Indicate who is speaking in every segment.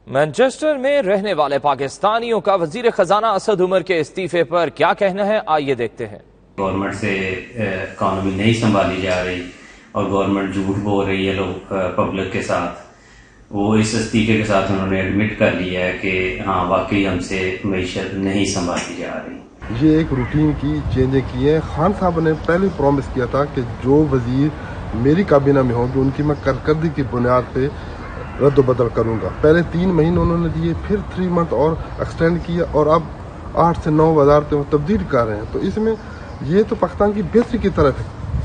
Speaker 1: Manchester میں رہنے والے پاکستانیوں کا وزیر خزانہ اسد عمر کے استعفے پر کیا کہنا ہے، آئیے دیکھتے ہیں۔
Speaker 2: گورنمنٹ سے اکانومی نہیں سنبھالی جا رہی اور گورنمنٹ جھوٹ بول رہی ہے لوگ پبلک کے ساتھ، وہ اس استعفے کے ساتھ انہوں نے ایڈمٹ کر لیا ہے کہ ہاں واقعی ہم سے معیشت نہیں سنبھالی جا رہی۔
Speaker 3: یہ ایک روٹین کی چینجیں کی ہیں۔ خان صاحب نے پہلے پرومس کیا تھا کہ جو وزیر میری کابینہ میں ہوں گے ان کی میں کارکردگی کی بنیاد پہ رد و بدل کروں گا۔ پہلے 3 مہینے انہوں نے دیے، پھر 3 منتھ اور ایکسٹینڈ کیا، اور اب 8 سے 9 وزارتیں تبدیل کر رہے ہیں۔ تو اس میں یہ تو پاکستان کی بہتری کی طرف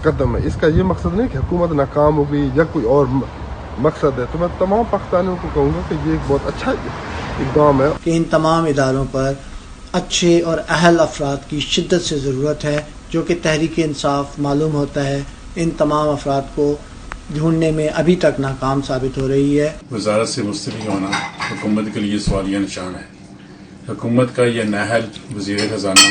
Speaker 3: قدم ہے، اس کا یہ مقصد نہیں کہ حکومت ناکام ہو گئی یا کوئی اور مقصد ہے۔ تو میں تمام پاکستانیوں کو کہوں گا کہ یہ ایک بہت اچھا اقدام ہے
Speaker 4: کہ ان تمام اداروں پر اچھے اور اہل افراد کی شدت سے ضرورت ہے، جو کہ تحریک انصاف معلوم ہوتا ہے ان تمام افراد کو ڈھونڈنے میں ابھی تک ناکام ثابت ہو رہی ہے۔
Speaker 5: وزارت سے مستعفی ہونا حکومت کے لیے سوالیہ نشان ہے۔ حکومت کا یہ نااہل وزیر خزانہ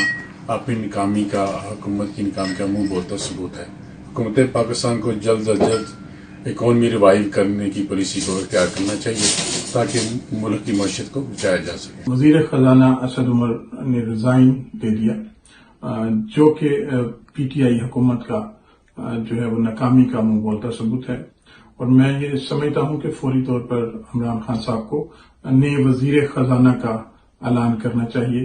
Speaker 5: اپنی ناکامی کا، حکومت کی ناکامی کا منہ بولتا ثبوت ہے۔ حکومت پاکستان کو جلد از جلد اکانومی ریوائیو کرنے کی پالیسی کو اختیار کرنا چاہیے تاکہ ملک کی معیشت کو بچایا جا سکے۔
Speaker 6: وزیر خزانہ اسد عمر نے ریزائن دے دیا، جو کہ پی ٹی آئی حکومت کا جو ہے وہ ناکامی کا منہ بولتا ثبوت ہے، اور میں یہ سمجھتا ہوں کہ فوری طور پر عمران خان صاحب کو نئے وزیر خزانہ کا اعلان کرنا چاہیے۔